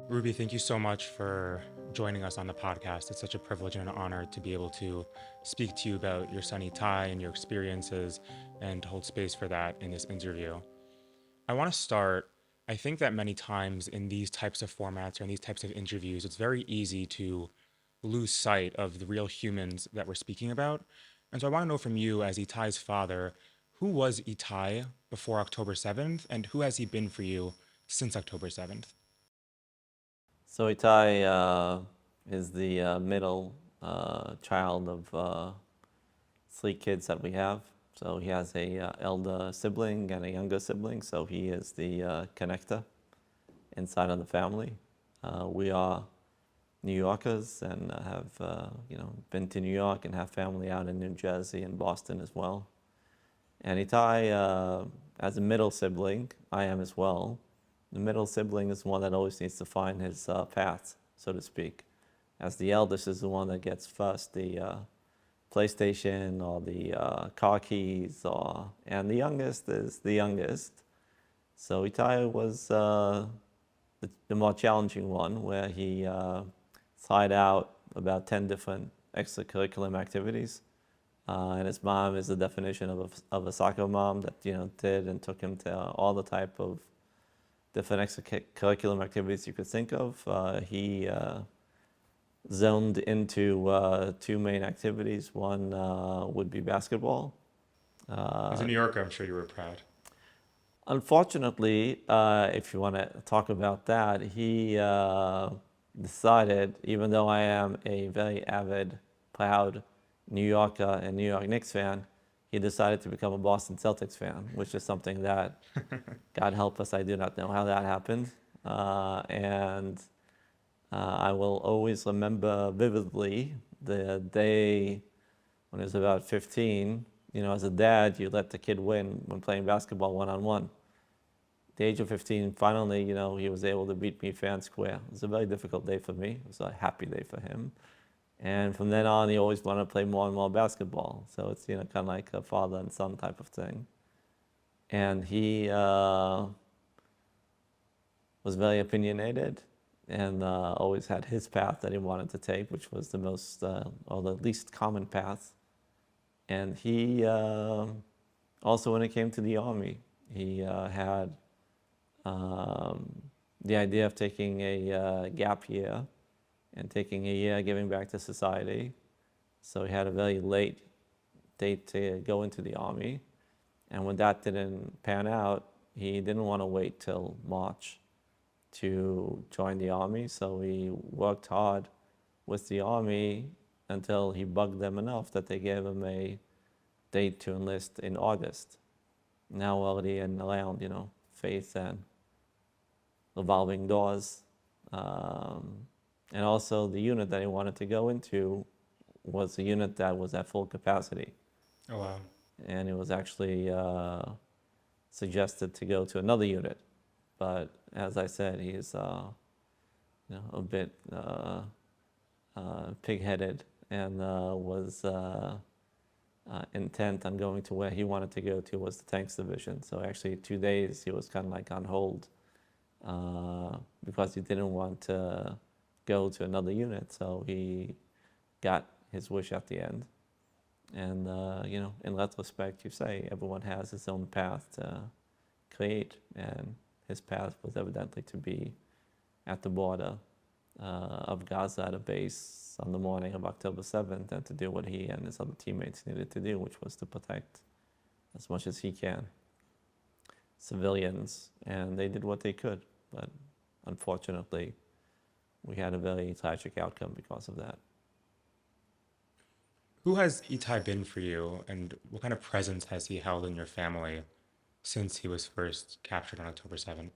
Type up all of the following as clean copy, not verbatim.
Ruby, thank you so much for joining us on the podcast. It's such a privilege and an honor to be able to speak to you about your son Itai and your experiences and to hold space for that in this interview. I want to start. I think that many times in these types of formats or in these types of interviews, it's very easy to lose sight of the real humans that we're speaking about. And so I want to know from you, as Itai's father, who was Itai before October 7th, and who has he been for you since October 7th? So Itai is the middle child of three kids that we have. So he has a elder sibling and a younger sibling. So he is the connector inside of the family. We are New Yorkers and have been to New York and have family out in New Jersey and Boston as well. And Itai, as a middle sibling, I am as well. The middle sibling is one that always needs to find his path, so to speak. As the eldest is the one that gets first the PlayStation or the car keys, and the youngest is the youngest. So Itai was the more challenging one, where he tried out about 10 different extracurriculum activities. And his mom is the definition of a soccer mom that did and took him to all the type of different extracurriculum activities you could think of. He zoned into two main activities. One would be basketball. As a New Yorker, I'm sure you were proud. Unfortunately, if you want to talk about that, he decided, even though I am a very avid, proud New Yorker and New York Knicks fan, he decided to become a Boston Celtics fan, which is something that, God help us, I do not know how that happened. And I will always remember vividly the day when he was about 15. As a dad, you let the kid win when playing basketball one-on-one. At the age of 15, finally, he was able to beat me fair and square. It was a very difficult day for me. It was a happy day for him. And from then on, he always wanted to play more and more basketball. So it's, kind of like a father and son type of thing. And he was very opinionated and always had his path that he wanted to take, which was the most, or the least common path. And he, also when it came to the army, he had the idea of taking a gap year and taking a year giving back to society. So he had a very late date to go into the army. And when that didn't pan out, he didn't want to wait till March to join the army. So he worked hard with the army until he bugged them enough that they gave him a date to enlist in August. Now already in around, faith and revolving doors. And also the unit that he wanted to go into was a unit that was at full capacity. Oh, wow. And it was actually suggested to go to another unit. But as I said, he's a bit pig-headed and was intent on going to where he wanted to go to was the tanks division. So actually 2 days he was kind of like on hold because he didn't want to go to another unit. So he got his wish at the end. And, in retrospect, you say everyone has his own path to create. And his path was evidently to be at the border of Gaza at a base on the morning of October 7th and to do what he and his other teammates needed to do, which was to protect as much as he can civilians. And they did what they could. But unfortunately, we had a very tragic outcome because of that. Who has Itai been for you, and what kind of presence has he held in your family since he was first captured on October 7th?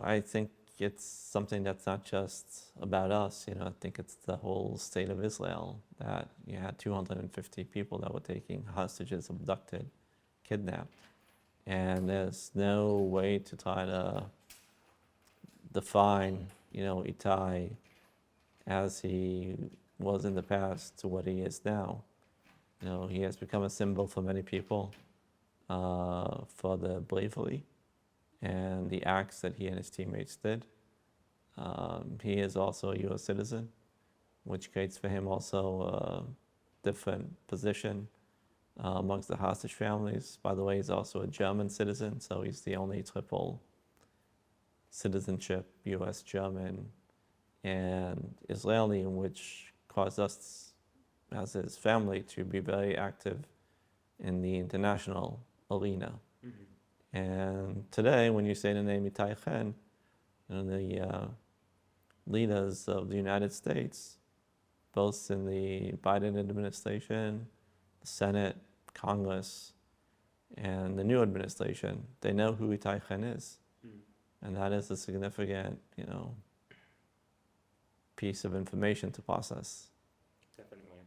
I think it's something that's not just about us. I think it's the whole state of Israel that you had 250 people that were taking hostages, abducted, kidnapped. And there's no way to try to define, Itai as he was in the past to what he is now. He has become a symbol for many people for the bravery and the acts that he and his teammates did. He is also a U.S. citizen, which creates for him also a different position amongst the hostage families. By the way, he's also a German citizen, so he's the only triple citizenship, U.S., German, and Israeli, which caused us as his family to be very active in the international arena. Mm-hmm. And today, when you say the name Itay Chen, the leaders of the United States, both in the Biden administration, the Senate, Congress, and the new administration, they know who Itay Chen is. And that is a significant, piece of information to process. Definitely.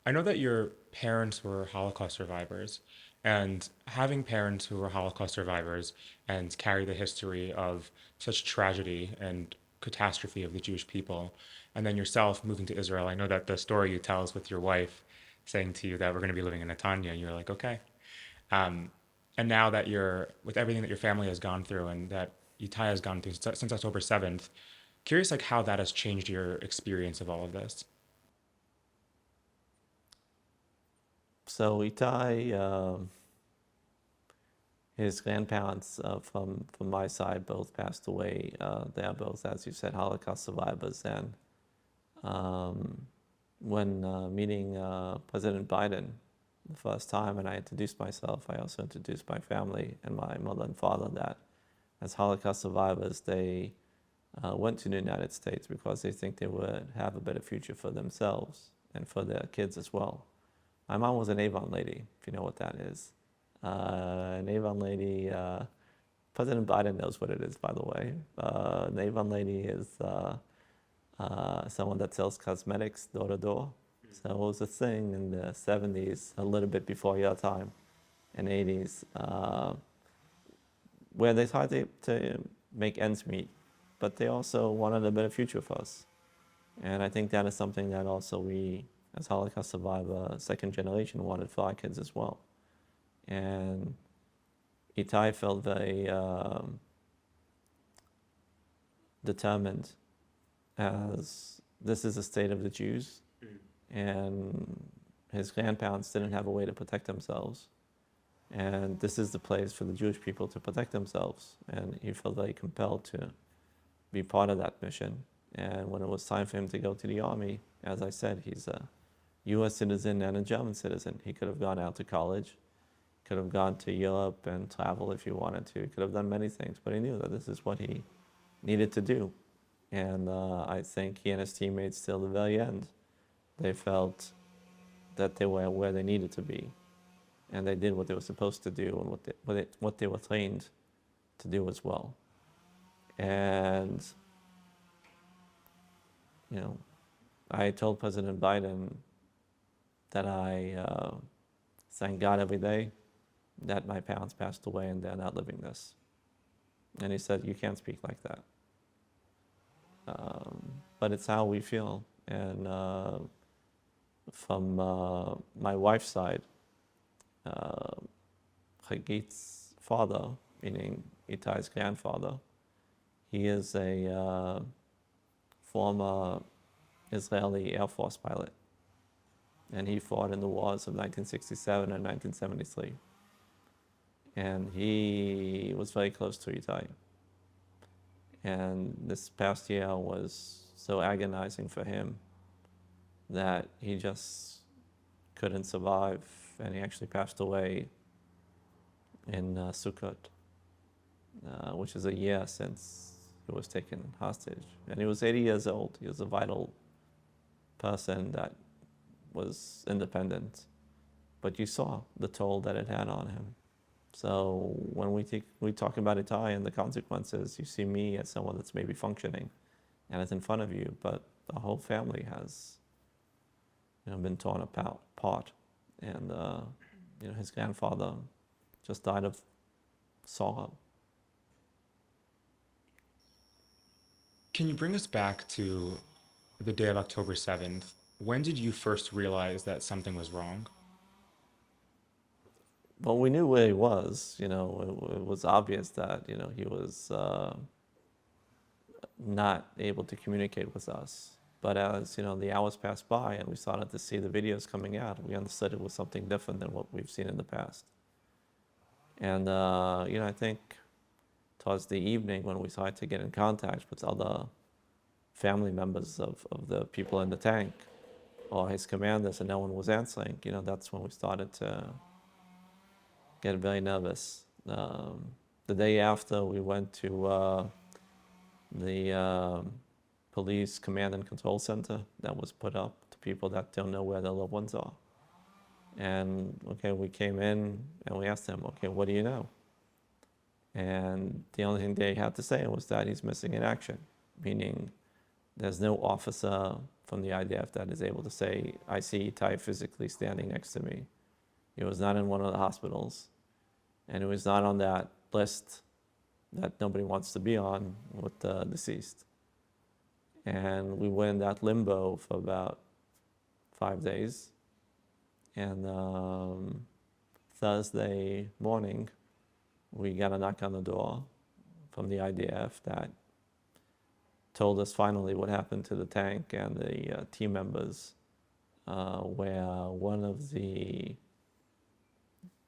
I know that your parents were Holocaust survivors, and having parents who were Holocaust survivors and carry the history of such tragedy and catastrophe of the Jewish people, and then yourself moving to Israel, I know that the story you tell is with your wife saying to you that we're going to be living in Netanya, and you're like, okay. And now that you're, with everything that your family has gone through and that Itai has gone through since October 7th, curious like how that has changed your experience of all of this. So Itai, his grandparents from my side both passed away. They are both, as you said, Holocaust survivors. And when meeting President Biden the first time, and I introduced myself, I also introduced my family and my mother and father that as Holocaust survivors, they went to the United States because they think they would have a better future for themselves and for their kids as well. My mom was an Avon lady, if you know what that is. An Avon lady, President Biden knows what it is, by the way. An Avon lady is someone that sells cosmetics door to door. So it was a thing in the 70s, a little bit before your time, and 80s, where they tried to make ends meet, but they also wanted a better future for us. And I think that is something that also we, as Holocaust survivor, second generation, wanted for our kids as well. And Itai felt very determined, as this is the state of the Jews, and his grandparents didn't have a way to protect themselves. And this is the place for the Jewish people to protect themselves. And he felt very compelled to be part of that mission. And when it was time for him to go to the army, as I said, he's a U.S. citizen and a German citizen. He could have gone out to college, could have gone to Europe and travel if he wanted to. He could have done many things, but he knew that this is what he needed to do. And I think he and his teammates, till the very end, they felt that they were where they needed to be. And they did what they were supposed to do and what they were trained to do as well. And, I told President Biden that I thank God every day that my parents passed away and they're not living this. And he said, you can't speak like that. But it's how we feel. And from my wife's side, Chagit's father, meaning Itai's grandfather, he is a former Israeli Air Force pilot. And he fought in the wars of 1967 and 1973. And he was very close to Itai. And this past year was so agonizing for him that he just couldn't survive, and he actually passed away in Sukkot, which is a year since he was taken hostage. And he was 80 years old. He was a vital person that was independent, but you saw the toll that it had on him. So when we talk about Itai and the consequences, you see me as someone that's maybe functioning and is in front of you, but the whole family has been torn apart. And his grandfather just died of sorrow. Can you bring us back to the day of October 7th? When did you first realize that something was wrong? Well, we knew where he was. It was obvious that he was not able to communicate with us. But as the hours passed by and we started to see the videos coming out, we understood it was something different than what we've seen in the past. And I think towards the evening when we started to get in contact with other family members of the people in the tank or his commanders, and no one was answering, that's when we started to get very nervous. The day after, we went to the police command and control center that was put up to people that don't know where their loved ones are. And we came in and we asked them, what do you know? And the only thing they had to say was that he's missing in action, meaning there's no officer from the IDF that is able to say, I see Itai physically standing next to me. He was not in one of the hospitals, and he was not on that list that nobody wants to be on with the deceased. And we were in that limbo for about 5 days. And Thursday morning, we got a knock on the door from the IDF that told us finally what happened to the tank and the team members, where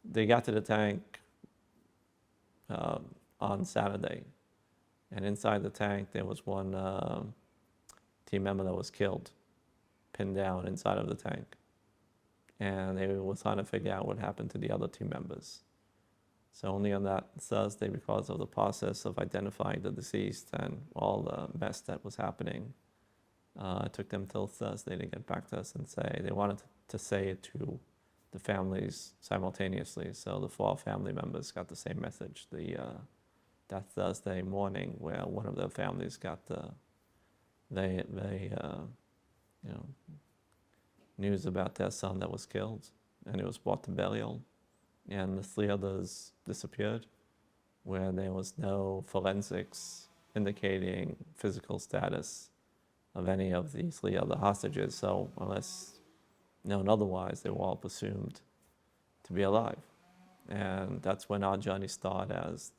they got to the tank on Saturday, and inside the tank there was one team member that was killed, pinned down inside of the tank, and they were trying to figure out what happened to the other team members. So only on that Thursday, because of the process of identifying the deceased and all the mess that was happening, it took them till Thursday to get back to us and say they wanted to say it to the families simultaneously. So the 4 family members got the same message that Thursday morning, where one of their families got the news about their son that was killed, and it was brought to burial. And the 3 others disappeared, where there was no forensics indicating physical status of any of the 3 other hostages. So unless known otherwise, they were all presumed to be alive. And that's when our journey started, as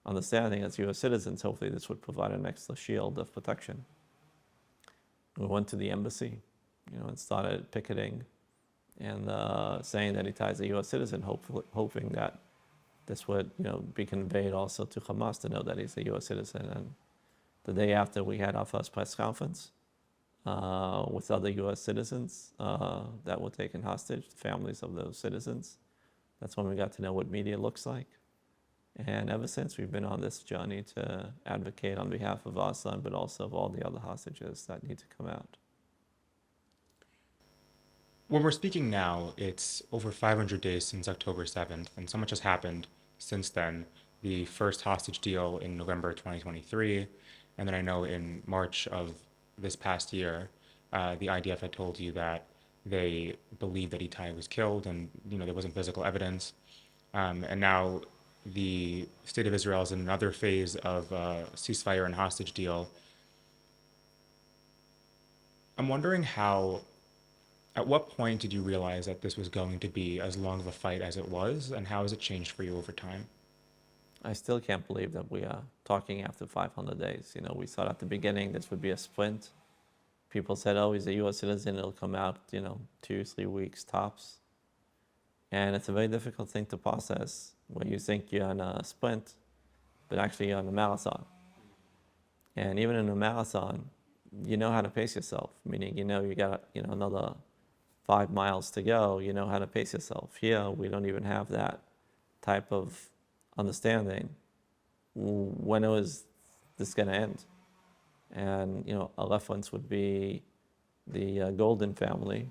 understanding as U.S. citizens, hopefully this would provide an extra shield of protection. We went to the embassy, and started picketing and saying that Itai is a U.S. citizen, hoping that this would be conveyed also to Hamas to know that he's a U.S. citizen. And the day after, we had our first press conference with other U.S. citizens that were taken hostage, the families of those citizens. That's when we got to know what media looks like. And ever since, we've been on this journey to advocate on behalf of our son, but also of all the other hostages that need to come out. When we're speaking now, it's over 500 days since October 7th, and so much has happened since then. The first hostage deal in November 2023, and then I know in March of this past year, the IDF had told you that they believed that Itai was killed, and there wasn't physical evidence. And now the state of Israel is in another phase of ceasefire and hostage deal. I'm wondering at what point did you realize that this was going to be as long of a fight as it was, and how has it changed for you over time? I still can't believe that we are talking after 500 days. We thought at the beginning this would be a sprint. People said, oh, he's a U.S. citizen, it'll come out, 2-3 weeks tops. And it's a very difficult thing to process when you think you're on a sprint, but actually you're on a marathon. And even in a marathon, you know how to pace yourself, meaning you got another 5 miles to go, you know how to pace yourself. Here, we don't even have that type of understanding. When is this going to end? And, a reference would be the Golden family,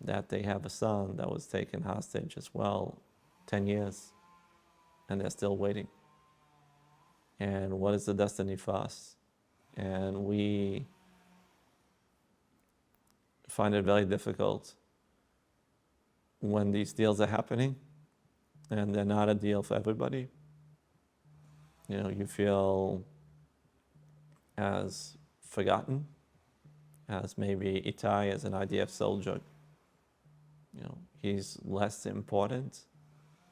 that they have a son that was taken hostage as well, 10 years, and they're still waiting. And what is the destiny for us? And we find it very difficult when these deals are happening and they're not a deal for everybody. You feel as forgotten as maybe Itai as an IDF soldier. he's less important,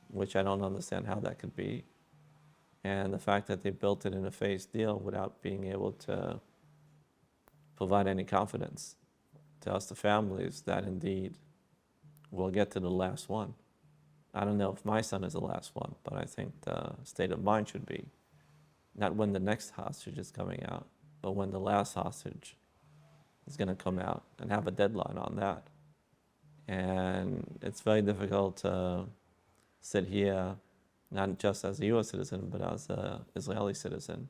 which I don't understand how that could be. And the fact that they built it in a phased deal without being able to provide any confidence to us, the families, that indeed we'll get to the last one. I don't know if my son is the last one, but I think the state of mind should be not when the next hostage is coming out, but when the last hostage is going to come out, and have a deadline on that. And it's very difficult to sit here, not just as a US citizen, but as an Israeli citizen,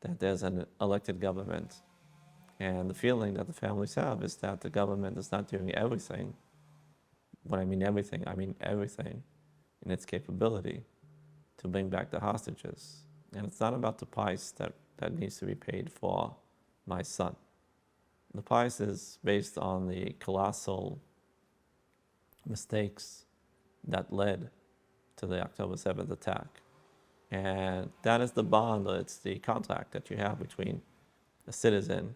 that there's an elected government. And the feeling that the families have is that the government is not doing everything. When I mean everything in its capability to bring back the hostages. And it's not about the price that needs to be paid for my son. The price is based on the colossal mistakes that led to the October 7th attack. And that is the bond, or it's the contract that you have between the citizen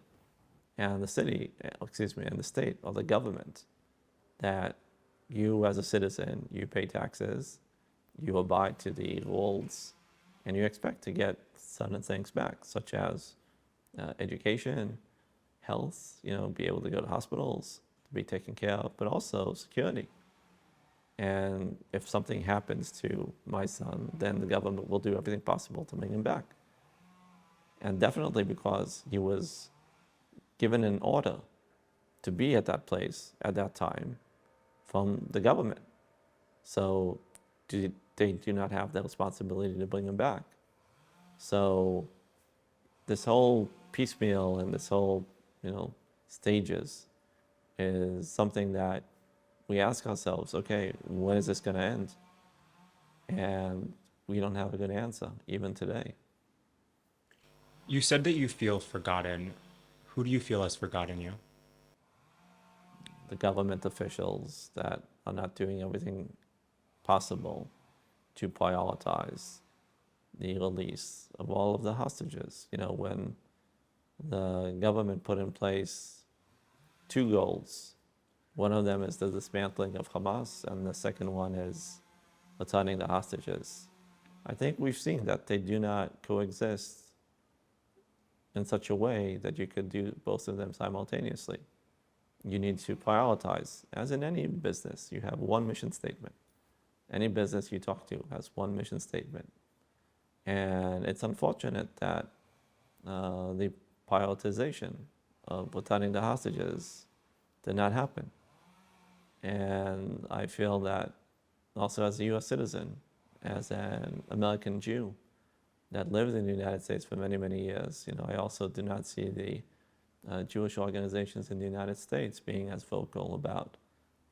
and the city, and the state or the government, that you as a citizen, you pay taxes, you abide to the rules, and you expect to get certain things back, such as education, health, be able to go to hospitals, to be taken care of, but also security. And if something happens to my son, then the government will do everything possible to bring him back. And definitely because he was given an order to be at that place at that time from the government. So they do not have the responsibility to bring him back. So this whole piecemeal and this whole, stages is something that we ask ourselves, okay, when is this going to end? And we don't have a good answer, even today. You said that you feel forgotten. Who do you feel has forgotten you? The government officials that are not doing everything possible to prioritize the release of all of the hostages. When the government put in place 2 goals, one of them is the dismantling of Hamas, and the second one is returning the hostages. I think we've seen that they do not coexist in such a way that you could do both of them simultaneously. You need to prioritize. As in any business, you have one mission statement. Any business you talk to has one mission statement. And it's unfortunate that the prioritization of returning the hostages did not happen. And I feel that also as a US citizen, as an American Jew that lived in the United States for many, many years, I also do not see the Jewish organizations in the United States being as vocal about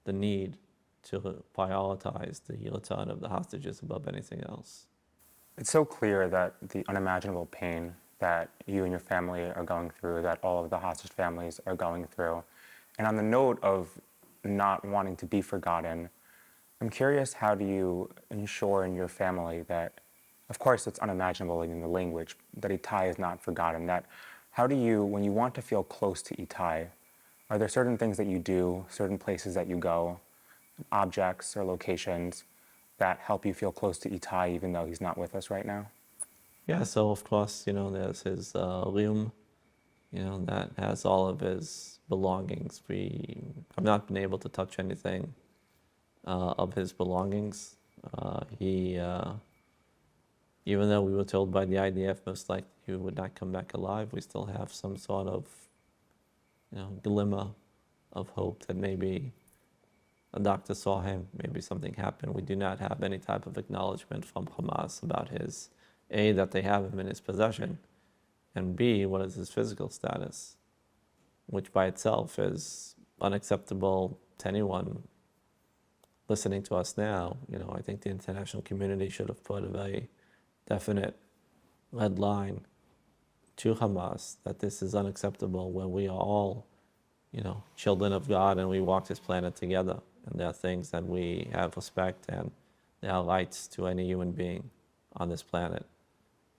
the need to prioritize the return of the hostages above anything else. It's so clear that the unimaginable pain that you and your family are going through, that all of the hostage families are going through. And on the note of not wanting to be forgotten, I'm curious, how do you ensure in your family that, of course it's unimaginable in the language, that Itai is not forgotten, that how do you, when you want to feel close to Itai, are there certain things that you do, certain places that you go, objects or locations that help you feel close to Itai even though he's not with us right now? Yeah, so of course, there's his room, that has all of his belongings. I've not been able to touch anything of his belongings. Even though we were told by the IDF most likely he would not come back alive, we still have some sort of, glimmer of hope that maybe a doctor saw him, maybe something happened. We do not have any type of acknowledgement from Hamas about his, A, that they have him in his possession, and B, what is his physical status, which by itself is unacceptable to anyone listening to us now. I think the international community should have put a very definite red line to Hamas that this is unacceptable, when we are all, children of God and we walk this planet together. And there are things that we have respect, and there are rights to any human being on this planet.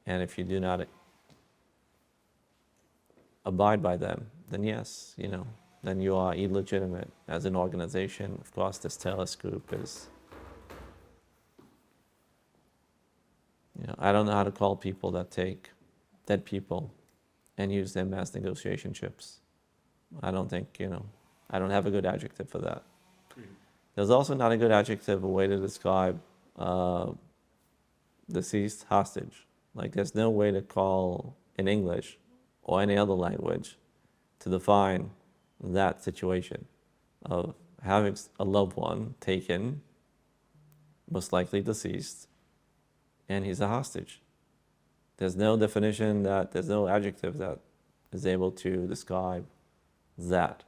And if you do not abide by them, then yes, then you are illegitimate as an organization. Of course, this terrorist group is, I don't know how to call people that take dead people and use them as negotiation chips. I don't think, I don't have a good adjective for that. There's also not a good adjective, a way to describe deceased hostage. Like, there's no way to call in English or any other language to define that situation of having a loved one taken, most likely deceased, and he's a hostage. There's no definition, there's no adjective that is able to describe that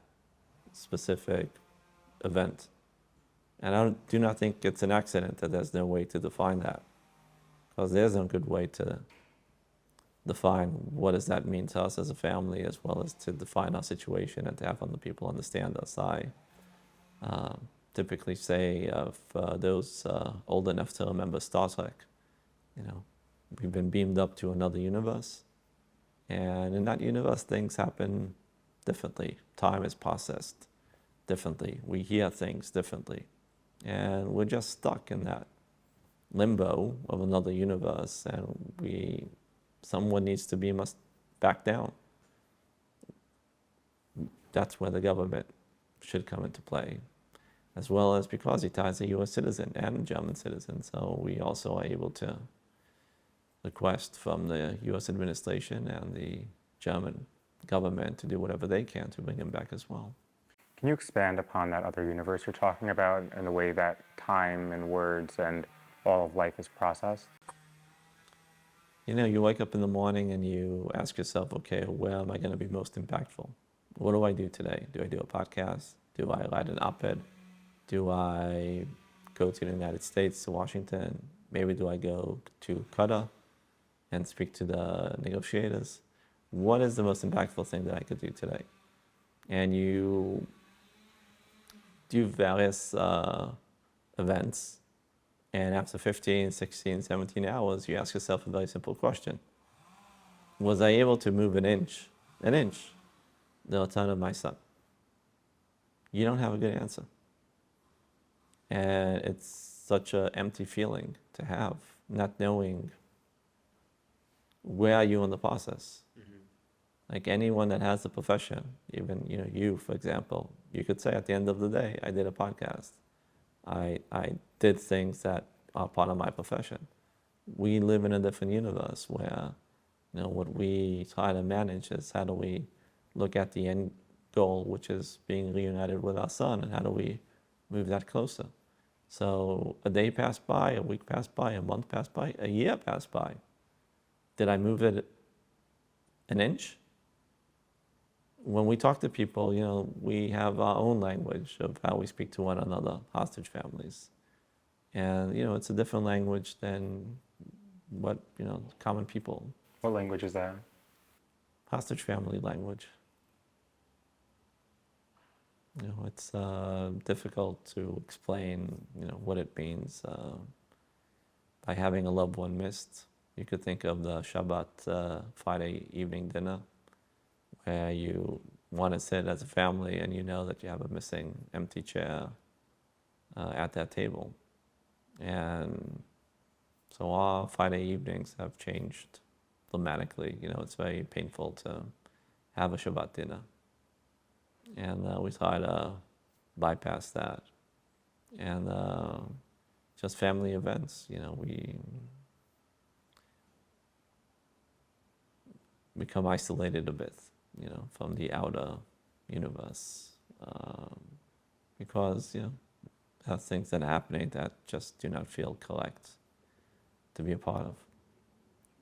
specific event. And I do not think it's an accident that there's no way to define that, because there's no good way to define what does that mean to us as a family, as well as to define our situation and to have other people understand us. I typically say of those old enough to remember Star Trek, we've been beamed up to another universe, and in that universe things happen differently. Time is processed differently. We hear things differently, and we're just stuck in that limbo of another universe, and someone needs to beam us back down. That's where the government should come into play, as well as because Itai is a U.S. citizen and a German citizen, so we also are able to request from the U.S. administration and the German government to do whatever they can to bring him back as well. Can you expand upon that other universe you're talking about and the way that time and words and all of life is processed? You wake up in the morning and you ask yourself, okay, where am I going to be most impactful? What do I do today? Do I do a podcast? Do I write an op-ed? Do I go to the United States, to Washington? Maybe do I go to Qatar and speak to the negotiators? What is the most impactful thing that I could do today? And you do various events, and after 15, 16, 17 hours, you ask yourself a very simple question. Was I able to move an inch, the return of my son? You don't have a good answer. And it's such an empty feeling to have, not knowing where are you in the process. Like anyone that has a profession, even you, for example, you could say at the end of the day, I did a podcast. I did things that are part of my profession. We live in a different universe where, what we try to manage is how do we look at the end goal, which is being reunited with our son, and how do we move that closer. So a day passed by, a week passed by, a month passed by, a year passed by. Did I move it an inch? When we talk to people, we have our own language of how we speak to one another, hostage families. And, it's a different language than what, common people. What language is that? Hostage family language. It's difficult to explain, what it means. By having a loved one missed, you could think of the Shabbat Friday evening dinner, where you want to sit as a family and you know that you have a missing empty chair at that table. And so our Friday evenings have changed dramatically. It's very painful to have a Shabbat dinner. And we try to bypass that. And just family events, we become isolated a bit, from the outer universe, because, there are things that are happening that just do not feel correct to be a part of.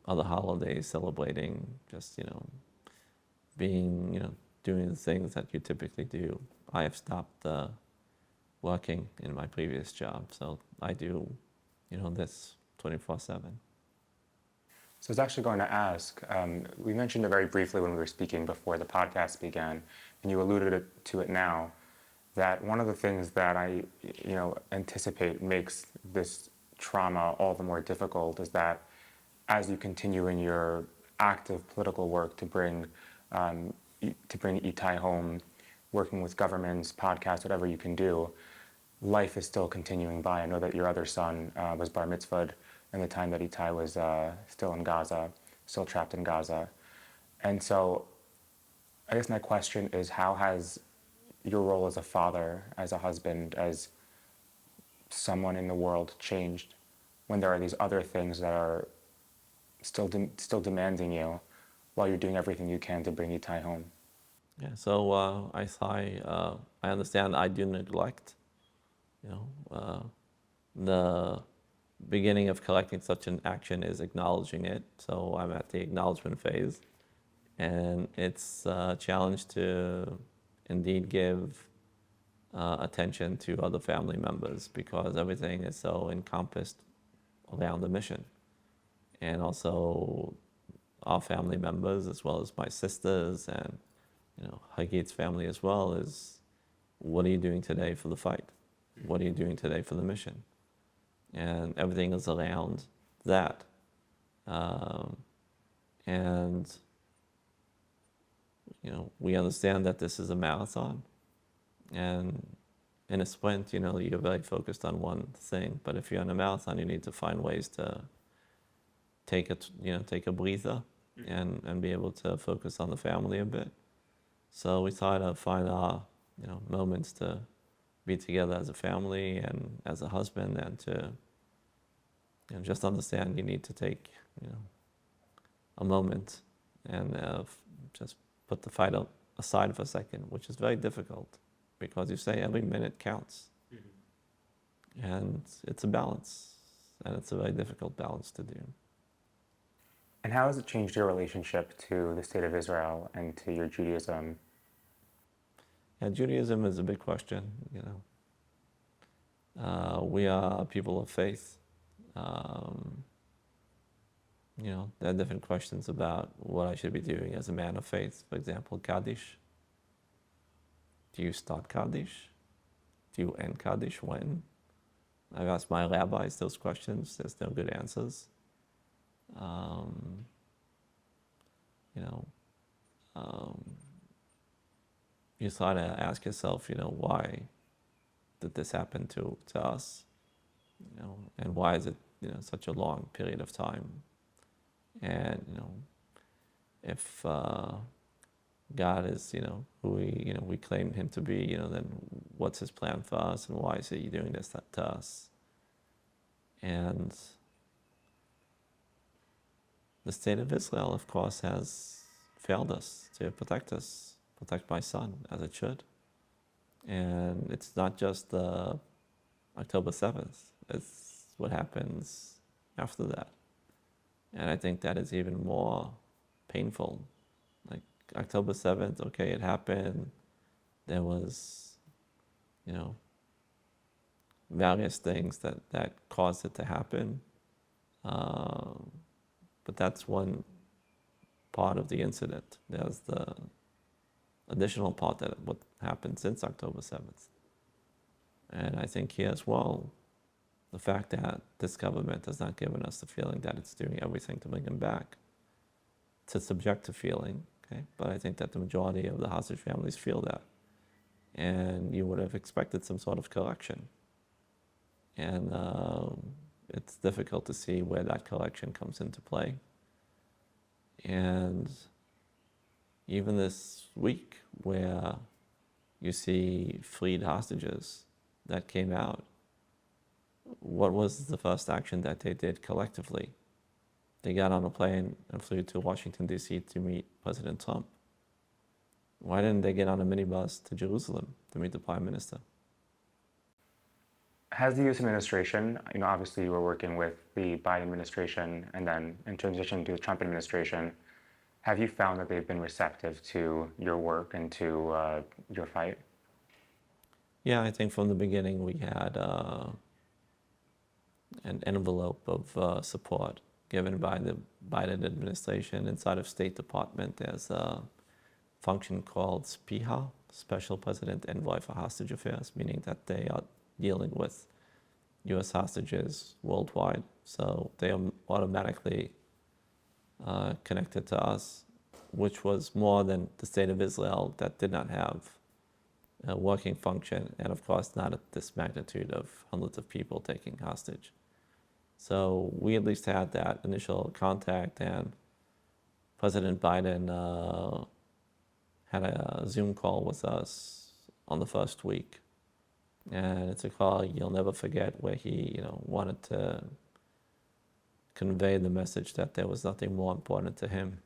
Other holidays, celebrating, just, being, doing the things that you typically do. I have stopped working in my previous job, so I do, this 24/7. So I was actually going to ask, we mentioned it very briefly when we were speaking before the podcast began, and you alluded to it now, that one of the things that I anticipate makes this trauma all the more difficult is that as you continue in your active political work to bring Itai home, working with governments, podcasts, whatever you can do, life is still continuing by. I know that your other son was bar mitzvahed in the time that Itai was still in Gaza, still trapped in Gaza. And so I guess my question is, how has your role as a father, as a husband, as someone in the world changed when there are these other things that are still demanding you while you're doing everything you can to bring Itai home? Yeah, so I understand I do neglect, the beginning of collecting such an action is acknowledging it. So I'm at the acknowledgement phase. And it's a challenge to indeed give attention to other family members because everything is so encompassed around the mission. And also our family members, as well as my sisters and Chagit's family as well, is what are you doing today for the fight? What are you doing today for the mission? And everything is around that. And we understand that this is a marathon, and in a sprint, you're very focused on one thing. But if you're in a marathon, you need to find ways to take a breather and be able to focus on the family a bit. So we try to find our moments to be together as a family and as a husband, and to just understand you need to take a moment and just put the fight aside for a second, which is very difficult because you say every minute counts. And it's a balance, and it's a very difficult balance to do. And how has it changed your relationship to the state of Israel and to your Judaism? Yeah, Judaism is a big question. We are people of faith. There are different questions about what I should be doing as a man of faith. For example, Kaddish. Do you start Kaddish? Do you end Kaddish when? I've asked my rabbis those questions. There's no good answers. You try to ask yourself, why did this happen to us? And why is it, such a long period of time? And, if God is, who we claim him to be, then what's his plan for us, and why is he doing this to us? And the state of Israel, of course, has failed us to protect us, protect my son, as it should. And it's not just the October 7th, it's what happens after that. And I think that is even more painful. Like October 7th, okay, it happened. There was, various things that caused it to happen. But that's one part of the incident. There's the additional part that what happened since October 7th. And I think here as well, the fact that this government has not given us the feeling that it's doing everything to bring him back. It's a subjective feeling, okay? But I think that the majority of the hostage families feel that. And you would have expected some sort of correction. And it's difficult to see where that correction comes into play. And even this week, where you see freed hostages that came out, what was the first action that they did collectively? They got on a plane and flew to Washington, D.C. to meet President Trump. Why didn't they get on a minibus to Jerusalem to meet the Prime Minister? Has the U.S. administration, obviously you were working with the Biden administration and then in transition to the Trump administration, have you found that they've been receptive to your work and to your fight? Yeah, I think from the beginning we had an envelope of support given by the Biden administration. Inside of State Department, there's a function called SPIHA, Special President Envoy for Hostage Affairs, meaning that they are dealing with U.S. hostages worldwide. So they are automatically connected to us, which was more than the state of Israel that did not have working function, and of course not at this magnitude of hundreds of people taking hostage. So we at least had that initial contact, and President Biden had a Zoom call with us on the first week, and it's a call you'll never forget, where he, wanted to convey the message that there was nothing more important to him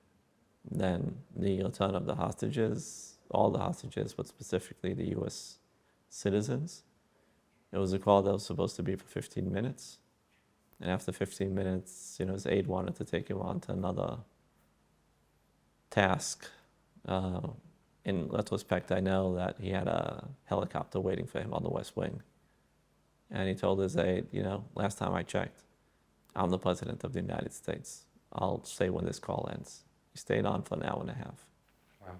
than the return of the hostages, all the hostages, but specifically the U.S. citizens. It was a call that was supposed to be for 15 minutes. And after 15 minutes, his aide wanted to take him on to another task. In retrospect, I know that he had a helicopter waiting for him on the West Wing. And he told his aide, last time I checked, I'm the President of the United States. I'll stay when this call ends. He stayed on for an hour and a half. Wow.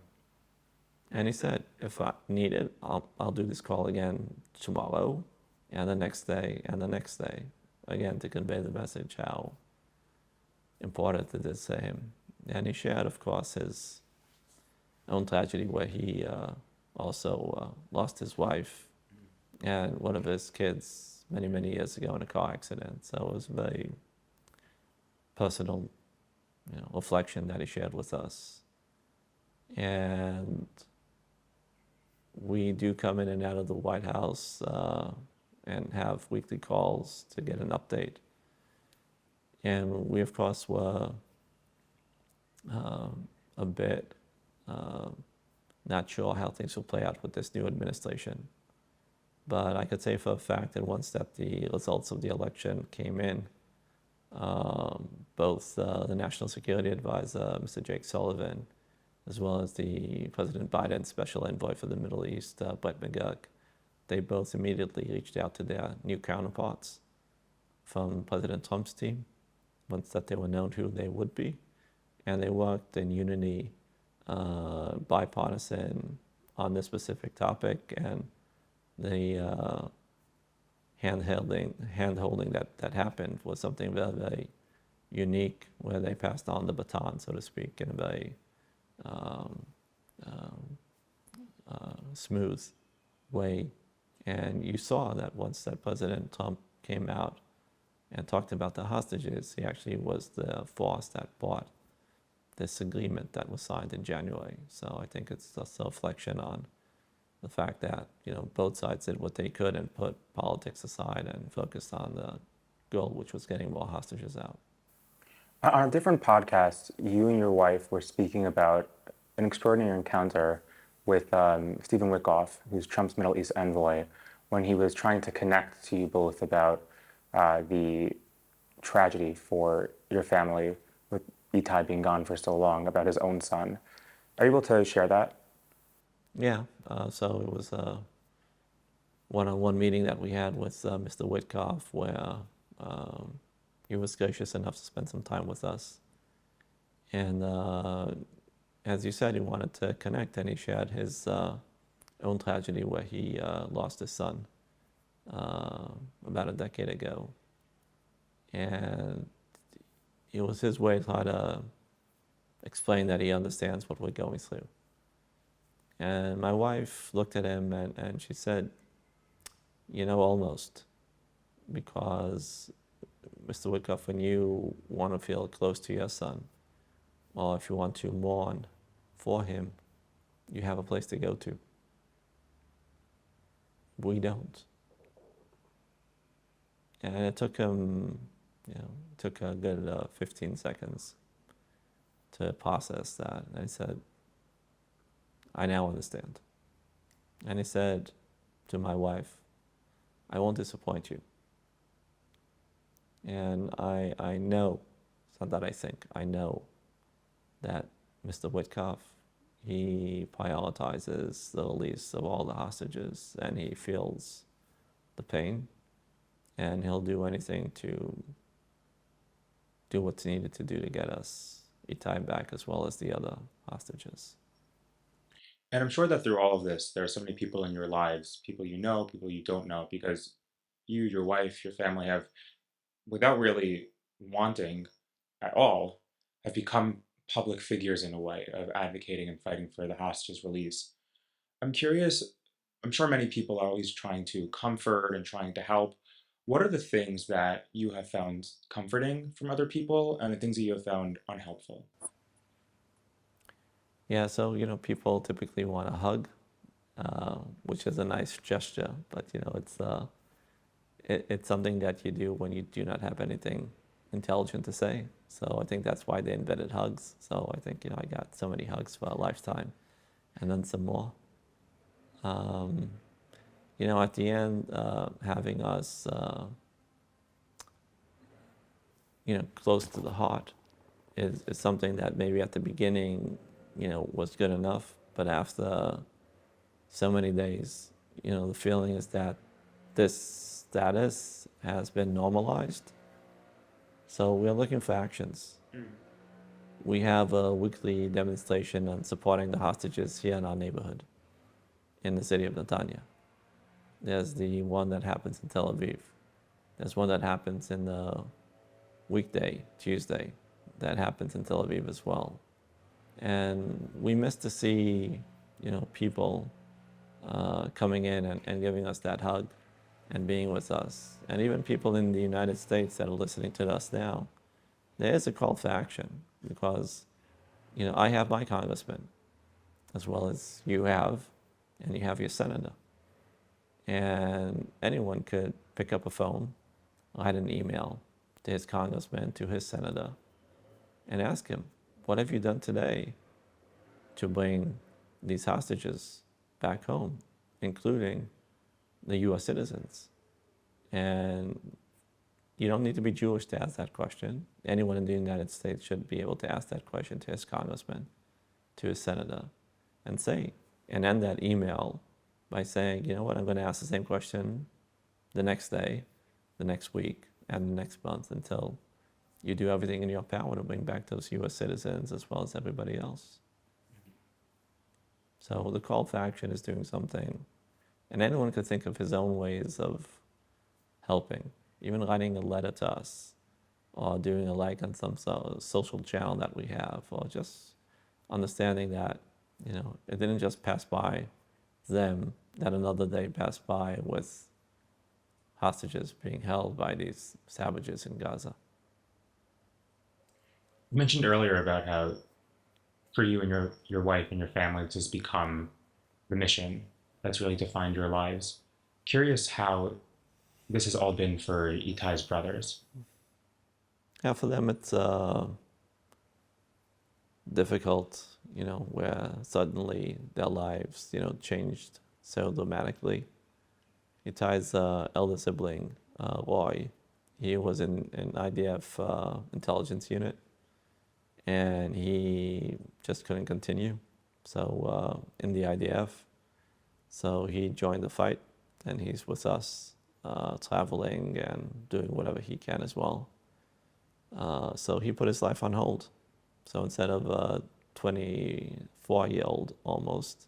And he said, if I need it, I'll do this call again tomorrow, and the next day, and the next day, again, to convey the message how important it is to him. And he shared, of course, his own tragedy, where he also lost his wife and one of his kids many, many years ago in a car accident. So it was a very personal, reflection that he shared with us. And we do come in and out of the White House and have weekly calls to get an update. And we, of course, were a bit not sure how things will play out with this new administration. But I could say for a fact that once that the results of the election came in, both the National Security Advisor, Mr. Jake Sullivan, as well as the President Biden Special Envoy for the Middle East, Brett McGurk, they both immediately reached out to their new counterparts from President Trump's team, once that they were known who they would be. And they worked in unity, bipartisan, on this specific topic. And the hand-holding that happened was something very, very unique, where they passed on the baton, so to speak, in a very smooth way. And you saw that once that President Trump came out and talked about the hostages, he actually was the force that brought this agreement that was signed in January. So I think it's just a reflection on the fact that both sides did what they could and put politics aside and focused on the goal, which was getting more hostages out. On a different podcast, you and your wife were speaking about an extraordinary encounter with Stephen Witkoff, who's Trump's Middle East envoy, when he was trying to connect to you both about the tragedy for your family, with Itai being gone for so long, about his own son. Are you able to share that? Yeah, so it was a one-on-one meeting that we had with Mr. Witkoff, where he was gracious enough to spend some time with us. And as you said, he wanted to connect, and he shared his own tragedy, where he lost his son about a decade ago. And it was his way to try to explain that he understands what we're going through. And my wife looked at him and she said, almost. Because, Mr. Witkoff, when you want to feel close to your son, or if you want to mourn for him, you have a place to go to. We don't. And it took him, took a good 15 seconds to process that. And I said, I now understand. And he said to my wife, I won't disappoint you. And I know, it's not that I think, I know that Mr. Witkoff, he prioritizes the release of all the hostages, and he feels the pain, and he'll do anything to do what's needed to do to get us Itai back, as well as the other hostages. And I'm sure that through all of this, there are so many people in your lives, people you know, people you don't know, because you, your wife, your family have, without really wanting at all, have become public figures in a way of advocating and fighting for the hostages' release. I'm curious, I'm sure many people are always trying to comfort and trying to help. What are the things that you have found comforting from other people and the things that you have found unhelpful? Yeah, so people typically want a hug, which is a nice gesture, but it's something that you do when you do not have anything intelligent to say. So I think that's why they invented hugs. So I think I got so many hugs for a lifetime, and then some more. Um, at the end, having us, close to the heart is something that maybe at the beginning, was good enough, but after so many days, the feeling is that this status has been normalized. So we're looking for actions. We have a weekly demonstration on supporting the hostages here in our neighborhood, in the city of Netanya. There's the one that happens in Tel Aviv. There's one that happens in the weekday, Tuesday, that happens in Tel Aviv as well. And we miss to see, people coming in and giving us that hug and being with us. And even people in the United States that are listening to us now, there is a call for action because, I have my congressman as well as you have, and you have your senator. And anyone could pick up a phone or write an email to his congressman, to his senator, and ask him, what have you done today to bring these hostages back home, including the US citizens? And you don't need to be Jewish to ask that question. Anyone in the United States should be able to ask that question to his congressman, to his senator, and end that email by saying, you know what, I'm going to ask the same question the next day, the next week, and the next month until you do everything in your power to bring back those US citizens as well as everybody else. So the call for action is doing something. And anyone could think of his own ways of helping, even writing a letter to us, or doing a like on some social channel that we have, or just understanding that, it didn't just pass by them, that another day passed by with hostages being held by these savages in Gaza. You mentioned earlier about how for you and your wife and your family this has become the mission that's really defined your lives. Curious how this has all been for Itai's brothers. Yeah, for them it's difficult, where suddenly their lives, changed so dramatically. Itai's elder sibling, Roy, he was in an IDF intelligence unit, and he just couldn't continue. So in the IDF, so he joined the fight, and he's with us, traveling and doing whatever he can as well. So he put his life on hold. So instead of a 24-year-old almost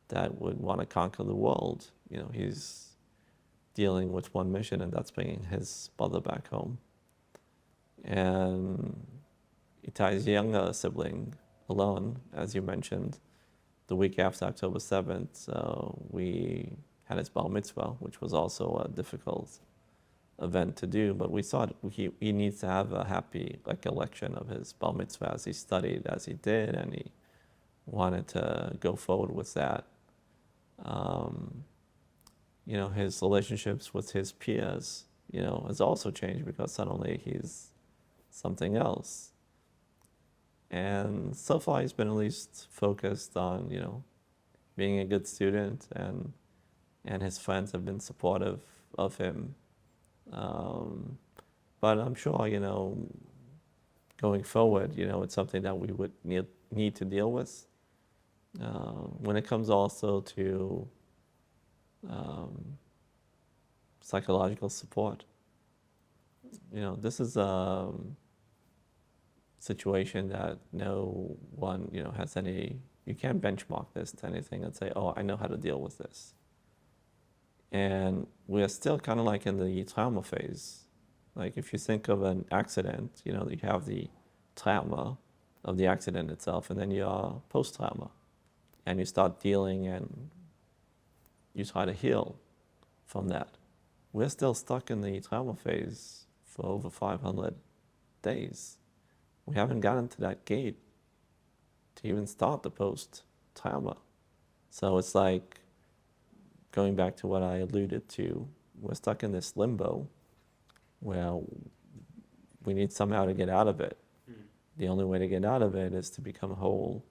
that would want to conquer the world, he's dealing with one mission, and that's bringing his brother back home. And Itai's younger sibling, Alon, as you mentioned, the week after October 7th, we had his bar mitzvah, which was also a difficult event to do, but we thought he needs to have a happy recollection of his bar mitzvah as he studied, as he did, and he wanted to go forward with that. His relationships with his peers, has also changed because suddenly he's something else. And so far he's been at least focused on, being a good student, and his friends have been supportive of him. But I'm sure, going forward, it's something that we would need to deal with. When it comes also to psychological support, this is a situation that no one, has any, you can't benchmark this to anything and say, oh, I know how to deal with this. And we're still kind of like in the trauma phase. Like if you think of an accident, you have the trauma of the accident itself, and then you're post-trauma. And you start dealing and you try to heal from that. We're still stuck in the trauma phase for over 500 days. We haven't gotten to that gate to even start the post-trauma. So it's like, going back to what I alluded to, we're stuck in this limbo where we need somehow to get out of it. The only way to get out of it is to become whole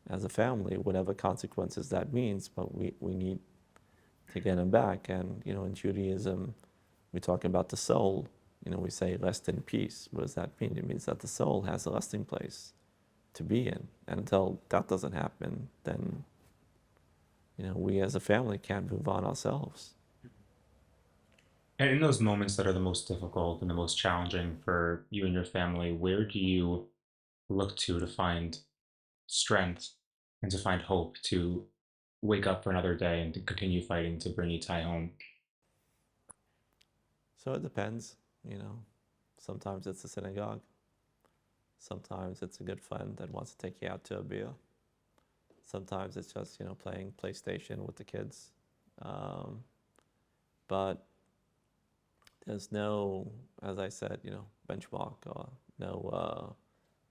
as a family, whatever consequences that means, but we need to get them back. And, in Judaism, we talk about the soul. We say rest in peace. What does that mean? It means that the soul has a resting place to be in. And until that doesn't happen, then, we as a family can't move on ourselves. And in those moments that are the most difficult and the most challenging for you and your family, where do you look to find strength and to find hope to wake up for another day and to continue fighting to bring Itai home? So it depends, Sometimes it's a synagogue. Sometimes it's a good friend that wants to take you out to a beer. Sometimes it's just, playing PlayStation with the kids. But there's no, as I said, benchmark or no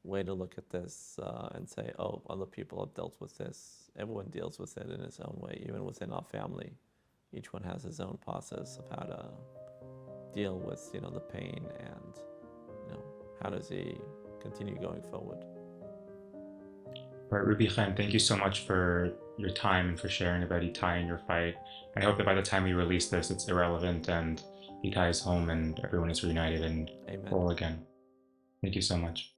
way to look at this and say, oh, other people have dealt with this. Everyone deals with it in his own way, even within our family. Each one has his own process of how to deal with, the pain and, how does he continue going forward. All right, Ruby Chen, thank you so much for your time and for sharing about Itai and your fight. I hope that by the time we release this, it's irrelevant and Itai is home and everyone is reunited and Amen. whole again. Thank you so much.